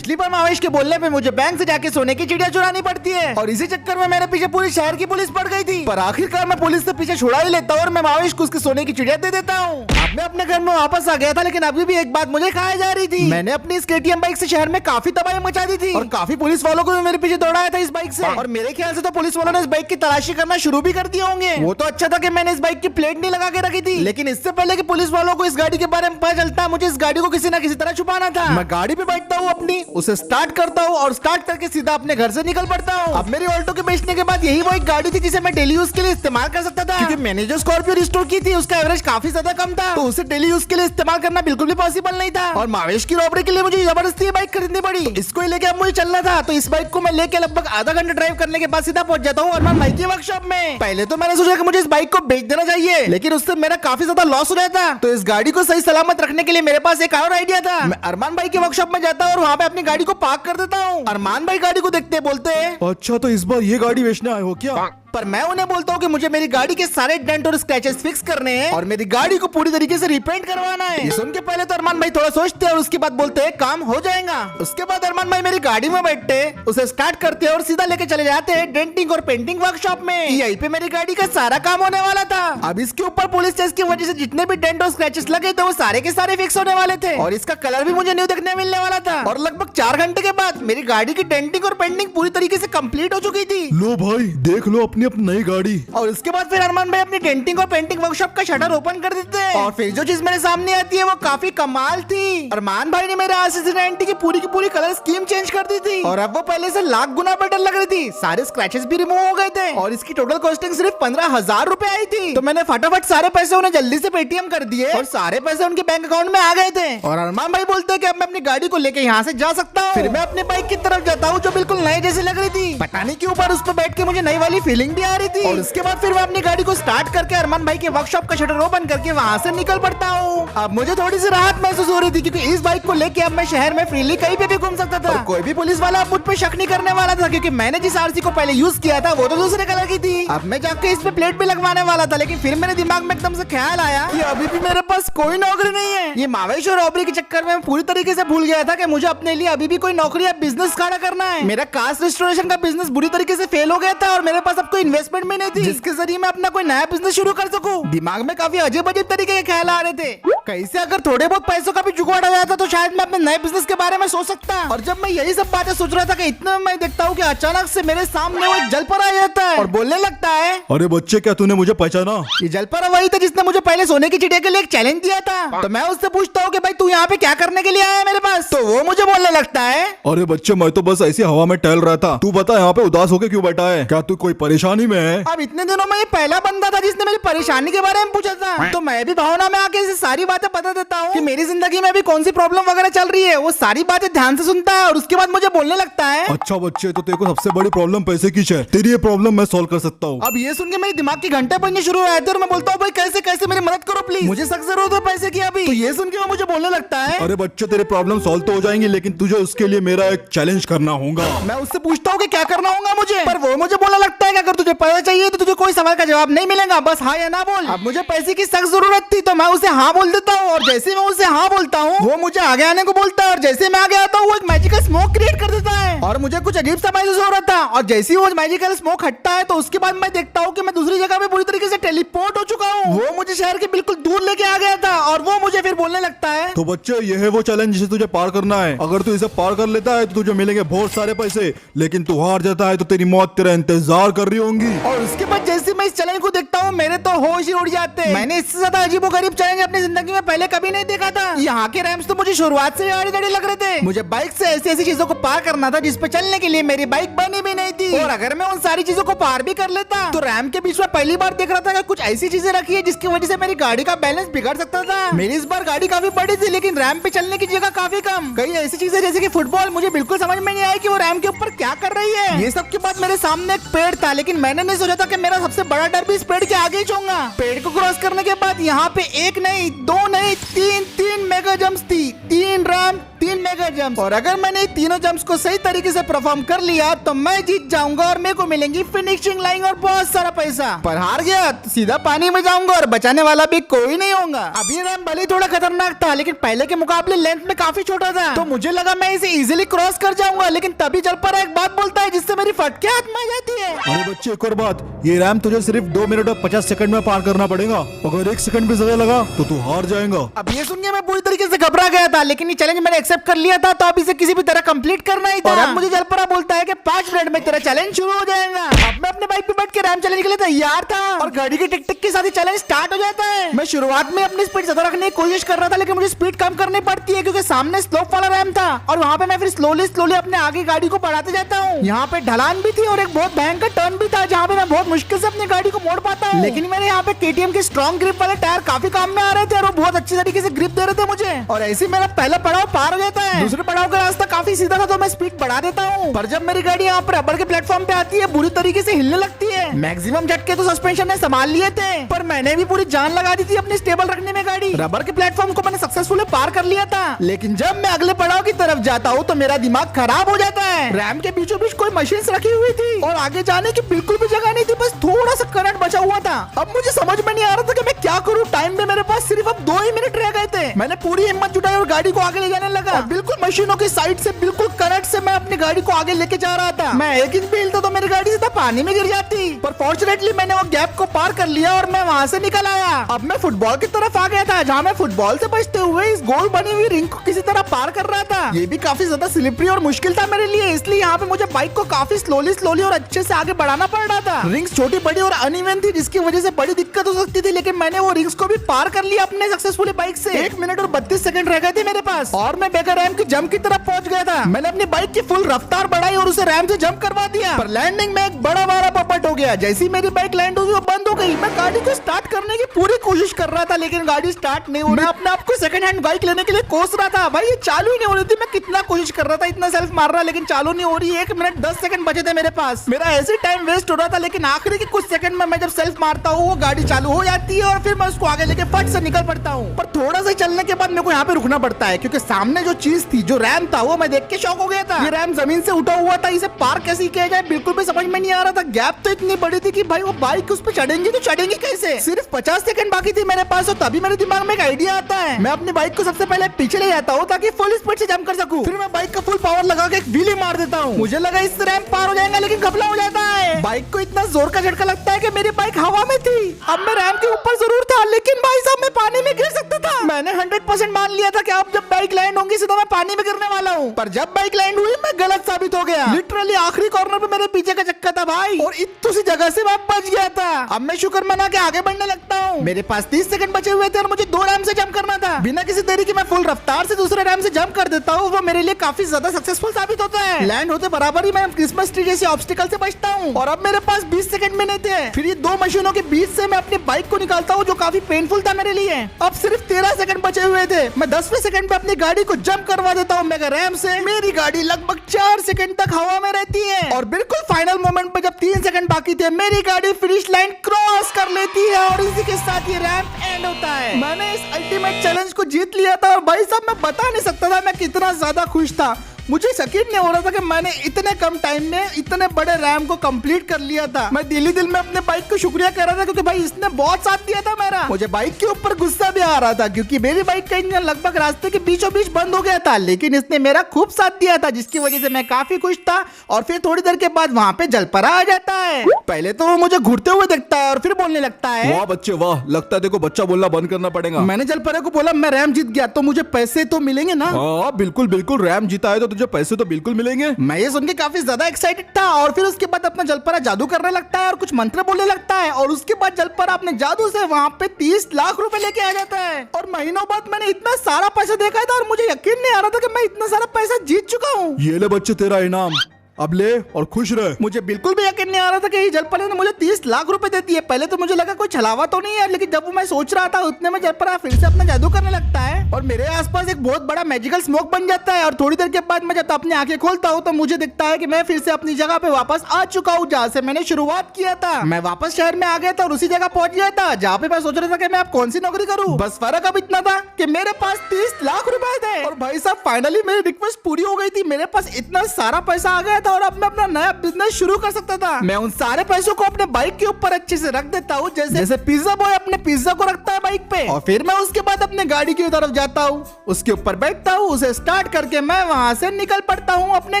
पिछली बार मावेश के बोलने पे मुझे बैंक से जाके सोने की चिड़िया चुरानी पड़ती है और इसी चक्कर में मेरे पीछे पूरी शहर की पुलिस पड़ गई थी। पर आखिरकार मैं पुलिस से पीछे छुड़ा ही लेता हूँ और मैं मावेश को उसके सोने की चिड़िया दे देता हूँ। अब मैं अपने घर में वापस आ गया था, लेकिन अभी भी एक बात मुझे खाया जा रही थी। मैंने अपनी इस KTM बाइक से शहर में काफी तबाही मचा दी थी और काफी पुलिस वालों को भी मेरे पीछे दौड़ाया था इस बाइक से। और मेरे ख्याल से तो पुलिस वालों ने इस बाइक की तलाशी करना शुरू भी कर दिए होंगे। वो तो अच्छा था कि मैंने इस बाइक की प्लेट नहीं लगा के रखी थी, लेकिन इससे पहले कि पुलिस वालों को इस गाड़ी के बारे में पता चलता, मुझे इस गाड़ी को किसी न किसी तरह छुपाना था। मैं गाड़ी पे बैठता हूँ अपनी, उसे स्टार्ट करता हूँ और स्टार्ट करके सीधा अपने घर से निकल पड़ता हूँ। अब मेरी ऑल्टो के बेचने के बाद यही वो एक गाड़ी थी जिसे मैं डेली यूज के लिए इस्तेमाल कर सकता था, क्योंकि मैंने जो स्कॉर्पियो रिस्टोर की थी उसका एवरेज काफी ज्यादा कम था, तो उसे डेली यूज के लिए इस्तेमाल करना बिल्कुल भी पॉसिबल नहीं था। और मावेश की रॉबरी के लिए मुझे जबरदस्ती ये बाइक खरीदनी पड़ी। तो इसको ही लेके अब मुझे चलना था, तो इस बाइक को मैं लेके लगभग आधा घंटा ड्राइव करने के बाद सीधा पहुंच जाता हूँ अरमान भाई की वर्कशॉप में। पहले तो मैंने सोचा कि मुझे इस बाइक को बेच देना चाहिए, लेकिन उससे मेरा काफी ज्यादा लॉस हो रहा था। तो इस गाड़ी को सही सलामत रखने के लिए मेरे पास एक और आइडिया था। मैं अरमान भाई की वर्कशॉप में जाता हूँ और वहाँ पे अपनी गाड़ी को पार्क कर देता हूँ। अरमान भाई गाड़ी को देखते बोलते हैं, अच्छा तो इस बार ये गाड़ी बेचने आए हो क्या? पर मैं उन्हें बोलता हूँ कि मुझे मेरी गाड़ी के सारे डेंट और स्क्रैचेस फिक्स करने हैं और मेरी गाड़ी को पूरी तरीके से रिपेंट करवाना है। ये सुन के पहले तो अरमान भाई थोड़ा सोचते हैं और उसके बाद बोलते हैं काम हो जाएगा। उसके बाद अरमान भाई मेरी गाड़ी में बैठते, उसे स्टार्ट करते हैं और सीधा लेके चले जाते हैं डेंटिंग और पेंटिंग वर्कशॉप में। यहीं पे मेरी गाड़ी का सारा काम होने वाला था। अब इसके ऊपर पुलिस टेस्ट की वजह से जितने भी डेंट और स्क्रैचेस लगे थे वो सारे के सारे फिक्स होने वाले थे और इसका कलर भी मुझे न्यू देखने मिलने वाला था। और लगभग 4 घंटे के बाद मेरी गाड़ी की डेंटिंग और पेंटिंग पूरी तरीके से कंप्लीट हो चुकी थी। लो भाई देख लो अपनी नई गाड़ी। और उसके बाद फिर अरमान भाई अपनी डेंटिंग और पेंटिंग वर्कशॉप का शटर ओपन कर देते हैं और फिर जो चीज मेरे सामने आती है वो काफी कमाल थी। अरमान भाई ने मेरे RC90 की पूरी कलर स्कीम चेंज कर दी थी और अब वो पहले से लाख गुना बेटर लग रही थी। सारे स्क्रैचेस भी रिमूव हो गए थे और इसकी टोटल कॉस्टिंग सिर्फ 15,000 रुपए आई थी। तो मैंने फटाफट सारे पैसे उन्हें जल्दी से पेटीएम कर दिए और सारे पैसे उनके बैंक अकाउंट में आ गए थे। और अरमान भाई बोलते हैं कि अब मैं अपनी गाड़ी को लेके यहाँ से जा सकता हूँ। फिर मैं अपनी बाइक की तरफ जाता हूँ जो बिल्कुल नई जैसी लग रही थी। पता नहीं क्यों पर उस पर बैठ के मुझे नई वाली फीलिंग भी आ रही थी। और उसके बाद फिर मैं अपनी गाड़ी को स्टार्ट करके अरमान भाई के वर्कशॉप का शटर ओपन करके वहाँ से निकल पड़ता हूँ। अब मुझे थोड़ी सी राहत महसूस हो रही थी क्योंकि इस बाइक को लेके अब मैं शहर में फ्रीली कहीं पे भी घूम सकता था और कोई भी पुलिस वाला मुझ पे शक नहीं करने वाला था, क्योंकि मैंने जिस RC को पहले यूज किया था वो तो दूसरे कलर की थी। अब मैं जाके इस पे प्लेट भी लगवाने वाला था, लेकिन फिर मेरे दिमाग में एकदम से ख्याल आया कि अभी भी मेरे पास कोई नौकरी नहीं है। ये मावेश और रॉबरी के चक्कर में पूरी तरीके से भूल गया था कि मुझे अपने लिए अभी भी कोई नौकरी या बिजनेस खड़ा करना है। मेरा कास्ट रेस्टोरेशन का बिजनेस बुरी तरीके से फेल हो गया था और मेरे पास अब कोई इन्वेस्टमेंट भी नहीं थी जिसके जरिए मैं अपना कोई नया बिजनेस शुरू कर सकूं। दिमाग में काफी अजीब अजीब तरीके के ख्याल आ रहे थे। कैसे अगर थोड़े बहुत पैसों का भी जुगाड़ हो जाता तो शायद मैं अपने नए बिजनेस के बारे में सोच सकता। और जब मैं यही सब बातें सोच रहा था कि इतने में मैं देखता हूँ कि अचानक से मेरे सामने वो एक जलपरा आ जाता है और बोलने लगता है, अरे बच्चे क्या तूने मुझे पहचाना? ये जलपरा वही था जिसने मुझे पहले सोने की चिड़िया के लिए एक चैलेंज दिया था। तो मैं उससे पूछता हूँ कि भाई तू यहाँ पे क्या करने के लिए आया है मेरे पास? तो वो मुझे बोलने लगता है, अरे बच्चे मैं तो बस ऐसी हवा में टहल रहा था। तू बता यहाँ पे उदास होके क्यों बैठा है? क्या तू कोई परेशानी में है? अब इतने दिनों में ये पहला बंदा था जिसने मेरी परेशानी के बारे में पूछा था। तो मैं भी भावना में आके इसे सारी बातें बता देता हूँ कि मेरी जिंदगी में अभी कौन सी प्रॉब्लम वगैरह चल रही है। वो सारी बातें ध्यान से सुनता है और उसके बाद मुझे बोलने लगता है, अच्छा बच्चे तो तेरे को सबसे बड़ी प्रॉब्लम पैसे की है। तेरी ये प्रॉब्लम मैं सॉल्व कर सकता हूँ। अब ये सुन के मेरे दिमाग के घंटे बजने शुरू हो जाते हैं और मैं बोलता हूँ भाई कैसे कैसे मेरी मदद करो प्लीज, मुझे सख्त जरूरत है पैसे की अभी। तो ये सुन के वो मुझे बोलने लगता है, अरे बच्चे तेरे प्रॉब्लम सॉल्व तो हो जाएंगे, लेकिन तुझे उसके लिए मेरा एक चैलेंज करना होगा। मैं उससे पूछता हूँ कि क्या करना होगा मुझे, पर वो मुझे बोलने लगता है कि अगर तुझे पैसा चाहिए तो तुझे कोई सवाल का जवाब नहीं मिलेगा, बस हाँ या ना बोल। अब मुझे पैसे की सख्त जरूरत थी तो मैं उसे हाँ बोल देता हूँ और जैसे मैं उसे हाँ बोलता हूँ वो मुझे आगे आने को बोलता है और जैसे मैं आगे आता हूँ वो एक मैजिकल स्मोक क्रिएट कर देता है और मुझे कुछ अजीब सा महसूस हो रहा था। और जैसे ही वो मैजिकल स्मोक हटता है तो उसके बाद मैं देखता हूँ कि मैं दूसरी जगह पे पूरी तरीके से टेलीपोर्ट हो चुका हूँ। वो मुझे शहर के बिल्कुल दूर लेके आ गया था और वो मुझे फिर बोलने लगता है, तो बच्चे ये है वो चैलेंज जिसे तुझे पार करना है। अगर तू इसे पार कर लेता है तो तुझे मिलेंगे बहुत सारे पैसे, लेकिन तू हार जाता है तो तेरी मौत तेरा इंतजार कर रही होंगी। और उसके बाद जैसे मैं इस चैलेंज को देखता हूँ मेरे तो होश ही उड़ जाते हैं। मैंने इससे ज्यादा अजीबोगरीब चैलेंज अपनी जिंदगी में पहले कभी नहीं देखा था। यहाँ के रैम्स तो मुझे शुरुआत से आड़े दड़े लग रहे थे। मुझे बाइक से ऐसी ऐसी चीजों को पार करना था जिस पे चलने के लिए मेरी बाइक बनी भी नहीं थी। और अगर मैं उन सारी चीजों को पार भी कर लेता तो रैम के बीच में पहली बार देख रहा था कि कुछ ऐसी चीजें रखी है जिसकी वजह से मेरी गाड़ी का बैलेंस बिगड़ सकता था। मेरी इस बार गाड़ी काफी बड़ी थी लेकिन रैम पे चलने की जगह काफी कम। कई ऐसी चीजें जैसे कि फुटबॉल मुझे बिल्कुल समझ में नहीं आई कि वो रैम के ऊपर क्या कर रही है। ये सब के बाद मेरे सामने एक पेड़ था, लेकिन मैंने नहीं सोचा था कि मेरा सबसे बड़ा डर भी इस पेड़ के आगे ही होगा। पेड़ को क्रॉस करने के बाद यहाँ पे एक नहीं, दो नहीं, तीन मेगा जंप्स थी। 3 रैम, 3 मेगा जंप, और अगर मैंने तीनों जंप्स को सही तरीके से परफॉर्म कर लिया तो मैं जीत जाऊंगा और मेरे को मिलेंगी फिनिशिंग लाइन और बहुत सारा पैसा। पर हार गया तो सीधा पानी में जाऊंगा और बचाने वाला भी कोई नहीं होगा। अभी रैम भले ही थोड़ा खतरनाक था लेकिन पहले के मुकाबले लेंथ में काफी छोटा था, तो मुझे लगा मैं इसे इजीली क्रॉस कर जाऊंगा। लेकिन तभी जलपरा एक बात बोलता है जिससे मेरी फटके हाथ में आ जाती है। अरे बच्चे एक और बात, ये रैम तुझे सिर्फ 2 मिनट और 50 सेकंड में पार करना पड़ेगा। अगर 1 सेकंड भी ज्यादा लगा तो तू हार जाएगा। अब ये सुन के मैं पूरी तरीके से घबरा गया था, लेकिन ये चैलेंज मैंने एक्सेप्ट कर लिया था, तो अब इसे किसी भी तरह कंप्लीट करना ही था। और अब मुझे जलपरा बोलता है कि 5 मिनट में तेरा चैलेंज शुरू हो जाएगा। अब मैं अपने बाइक पे बैठ के रैम चैलेंज के लिए तैयार था और गाड़ी के टिक टिक के साथ ही चैलेंज स्टार्ट हो जाता है। मैं शुरुआत में अपनी स्पीड ज्यादा रखने की कोशिश कर रहा था, लेकिन मुझे स्पीड कम करनी पड़ती है क्योंकि सामने स्लोप वाला रैम था और वहाँ पे मैं फिर स्लोली स्लोली अपने आगे गाड़ी को बढ़ाते जाता हूँ। यहाँ पे ढलान भी थी और एक बहुत भयंकर टर्न भी था जहाँ पे मैं बहुत मुश्किल से अपनी गाड़ी को मोड़ पाता हूँ। लेकिन मेरे यहाँ पे KTM के स्ट्रॉन्ग ग्रिप वाले टायर काफी काम में आ रहे थे और वो बहुत अच्छी तरीके से ग्रिप दे रहे थे मुझे, और ऐसे ही मेरा पहला पड़ाव पार हो जाता है। दूसरे पड़ाव का रास्ता काफी सीधा था तो मैं स्पीड बढ़ा देता हूँ, पर जब मेरी गाड़ी यहाँ पर रबर के प्लेटफॉर्म पे आती है बुरी तरीके से हिलने लगती है। मैक्सिमम झटके तो सस्पेंशन ने संभाल लिए थे, पर मैंने भी पूरी जान लगा दी थी अपनी स्टेबल रखने में गाड़ी। रबर के प्लेटफॉर्म को मैंने सक्सेसफुली पार कर लिया था, लेकिन जब मैं अगले पड़ाव की तरफ जाता हूँ तो मेरा दिमाग खराब हो जाता है। रैम के बीचों बीच कोई मशीन रखी हुई थी और आगे जाने की बिल्कुल भी जगह नहीं थी, बस थोड़ा सा करंट बचा हुआ था। अब मुझे समझ में नहीं आ रहा था कि मैं क्या करूँ। टाइम में मेरे पास सिर्फ अब 2 ही मिनट रह गए थे। मैंने पूरी हिम्मत जुटाई और गाड़ी को आगे ले जाने लगा और बिल्कुल मशीनों की साइड से बिल्कुल करंट से मैं अपनी गाड़ी को आगे लेके जा रहा था। मैं 1 इंच भी हिलता तो मेरी गाड़ी सीधा पानी में गिर जाती, पर फॉर्चुनेटली मैंने वो गैप को पार कर लिया और मैं वहाँ से निकल आया। अब मैं फुटबॉल की तरफ आ गया था जहाँ मैं फुटबॉल से बचते हुए इस गोल बनी हुई रिंग को किसी तरह पार कर रहा था। ये भी काफी ज्यादा स्लिपरी और मुश्किल था मेरे लिए, इसलिए यहाँ पे मुझे बाइक को काफी स्लोली और अच्छे से आगे बढ़ाना पड़ रहा था। रिंग्स छोटी बड़ी और अनइवन थी जिसकी वजह से बड़ी दिक्कत हो सकती थी, लेकिन मैंने वो रिंग्स को भी पार कर लिया अपने सक्सेसफुली बाइक से। 1 मिनट और 32 सेकंड रह गए थे मेरे पास और मैं बेकर रैम की जंप की तरफ पहुंच गया था। मैंने अपनी बाइक की फुल रफ्तार बढ़ाई और उसे रैम से जंप करवा दिया, पर लैंडिंग में एक बड़ा पपट हो गया। जैसी मेरी बाइक लैंड हुई वो बंद हो गई। मैं गाड़ी को स्टार्ट करने की पूरी कोशिश कर रहा था लेकिन गाड़ी स्टार्ट नहीं हो रही। मैं अपने आप को सेकंड हैंड बाइक लेने के लिए कोस रहा था, भाई ये चालू ही नहीं हो रही थी। मैं कितना कोशिश कर रहा था, इतना सेल्फ मार रहा लेकिन चालू नहीं हो रही। 1 मिनट 10 सेकंड बचे थे मेरे पास। मेरा ऐसे टाइम वेस्ट हो रहा था, लेकिन आखिरी के कुछ सेकंड में मैं जब सेल्फ मारता हूँ वो गाड़ी चालू हो जाती है और फिर मैं उसको आगे लेके फट से निकल पड़ता हूँ। पर थोड़ा सा चलने के बाद मेरे को यहाँ पे रुकना पड़ता है क्योंकि सामने जो चीज थी, जो रैम था, वो मैं देख के शॉक हो गया था। ये रैम जमीन से उठा हुआ था, इसे पार कैसे किया जाए बिल्कुल भी समझ में नहीं आ रहा था। गैप तो इतनी बड़ी थी कि भाई वो बाइक उस पर चढ़ेंगी तो चढ़ेंगी कैसे। सिर्फ 50 सेकंड बाकी थी मेरे पास और तभी मेरे दिमाग में एक आइडिया आता है। मैं अपनी बाइक को सबसे पहले पीछे ले जाता हूँ ताकि फुल स्पीड से जंप कर सकूं। फिर मैं बाइक का फुल पावर लगा के एक व्हीली मार देता हूँ। मुझे लगा इससे रैम पार हो जाएगा, लेकिन घपला हो जाता है। बाइक को इतना जोर का झटका लगता है कि मेरी बाइक हवा में थी। अब मैं रैम के ऊपर जरूर था, लेकिन भाई साहब मैं पानी में गिर सकता था। मैंने 100% मान लिया था कि अब जब बाइक लैंड होंगी सीधा मैं पानी में गिरने वाला हूँ, पर जब बाइक लैंड हुई मैं गलत साबित हो गया। लिटरली आखिरी कॉर्नर पे मेरे पीछे का चक्का था भाई और इतनी सी जगह से मैं बच गया था। अब मैं शुक्र मना के आगे बढ़ने लगता हूँ। मेरे पास 30 सेकंड बचे हुए थे और मुझे 2 रैम से जंप करना था। बिना किसी देरी के मैं फुल रफ्तार से दूसरे रैम से जंप कर देता हूँ। वो मेरे लिए काफी ज्यादा सक्सेसफुल साबित होता है। लैंड होते बराबर ही मैं क्रिसमस ट्री जैसे ऑब्स्टिकल से बचता हूँ और अब मेरे पास 20 सेकंड में नहीं थे। फिर ये 2 मशीनों के बीच से मैं अपनी बाइक को निकालता हूँ जो काफी पेनफुल था मेरे लिए। अब सिर्फ 13 सेकंड बचे हुए थे। मैं 10वें सेकंड पे अपनी गाड़ी को जंप करवा देता हूँ मेगा रैम से। मेरी गाड़ी लगभग 4 सेकंड तक हवा में रहती है और बिल्कुल फाइनल मोमेंट पे जब 3 सेकंड बाकी थे मेरी गाड़ी फिनिश लाइन क्रॉस कर लेती है और इसी के साथ ये रैंप एंड होता है। मैंने इस अल्टीमेट चैलेंज को जीत लिया था और भाई साहब मैं बता नहीं सकता था मैं कितना ज्यादा खुश था। मुझे यकीन नहीं हो रहा था कि मैंने इतने कम टाइम में इतने बड़े रैम को कंप्लीट कर लिया था। मैं दिल ही दिल में अपने बाइक को शुक्रिया कर रहा था क्योंकि भाई इसने बहुत साथ दिया था मेरा। मुझे बाइक के ऊपर गुस्सा भी आ रहा था क्योंकि मेरी बाइक का इंजन लगभग रास्ते के बीचों बीच बंद हो गया था, लेकिन इसने मेरा खूब साथ दिया था जिसकी वजह से मैं काफी खुश था। और फिर थोड़ी देर के बाद वहाँ पे जलपरा आ जाता है। पहले तो वो मुझे घूरते हुए देखता है और फिर बोलने लगता है, वाह बच्चे वाह, लगता है देखो बच्चा बोलना बंद करना पड़ेगा। मैंने जलपरा को बोला मैं रैम जीत गया तो मुझे पैसे तो मिलेंगे ना। हाँ बिल्कुल बिल्कुल, रैम जीता है तो तुझे पैसे तो बिल्कुल मिलेंगे। मैं ये सुन के काफी ज्यादा एक्साइटेड था और फिर उसके बाद अपना जलपरा जादू करने लगता है और कुछ मंत्र बोलने लगता है और उसके बाद जलपरा अपने जादू से वहाँ पे 30 लाख रुपए लेके आ जाता है। और महीनों बाद मैंने इतना सारा पैसा देखा था और मुझे यकीन नहीं आ रहा था कि मैं इतना सारा पैसा जीत चुका हूँ। ये ले बच्चे तेरा इनाम। अब ले और खुश रह। मुझे बिल्कुल भी यकीन नहीं आ रहा था कि ये जलपरा ने मुझे 30 लाख रुपए देती है। पहले तो मुझे लगा कोई छलावा तो नहीं है, लेकिन जब मैं सोच रहा था उतने में जलपरा फिर से अपना जादू करने लगता है और मेरे आसपास एक बहुत बड़ा मैजिकल स्मोक बन जाता है। और थोड़ी देर के बाद मैं जब अपनी आंखें खोलता हूँ तो मुझे दिखता है कि मैं फिर से अपनी जगह पे वापस आ चुका हूँ जहाँ से मैंने शुरुआत किया था। मैं वापस शहर में आ गया था और उसी जगह पहुंच गया था जहाँ पे मैं सोच रहा था कि मैं अब कौन सी नौकरी करूँ। बस फर्क अब इतना था कि मेरे पास 30 लाख रुपए थे और भाई साहब फाइनली मेरी रिक्वेस्ट पूरी हो गई थी। मेरे पास इतना सारा पैसा आ गया था और अब मैं अपना नया बिजनेस शुरू कर सकता था। मैं उन सारे पैसों को अपने बाइक के ऊपर अच्छे से रख देता हूँ, जैसे पिज्जा बॉय अपने पिज्जा को रखता है बाइक पे, और फिर मैं उसके बाद अपने गाड़ी की तरफ जाता हूँ, उसके ऊपर बैठता हूँ, उसे स्टार्ट करके मैं वहाँ से निकल पड़ता हूँ अपने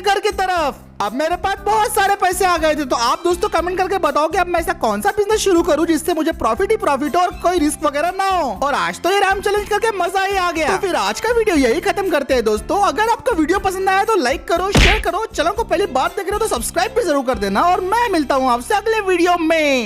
घर की तरफ। अब मेरे पास बहुत सारे पैसे आ गए थे। तो आप दोस्तों कमेंट करके बताओ कि अब मैं ऐसा कौन सा बिजनेस शुरू करूं जिससे मुझे प्रॉफिट ही प्रॉफिट हो और कोई रिस्क वगैरह ना हो। और आज तो ये रैम चैलेंज करके मजा ही आ गया। तो फिर आज का वीडियो यही खत्म करते हैं दोस्तों। अगर आपको वीडियो पसंद आया तो लाइक करो, शेयर करो, चैनल को पहली बार देख रहे हो तो सब्सक्राइब भी जरूर कर देना और मैं मिलता हूँ आपसे अगले वीडियो में।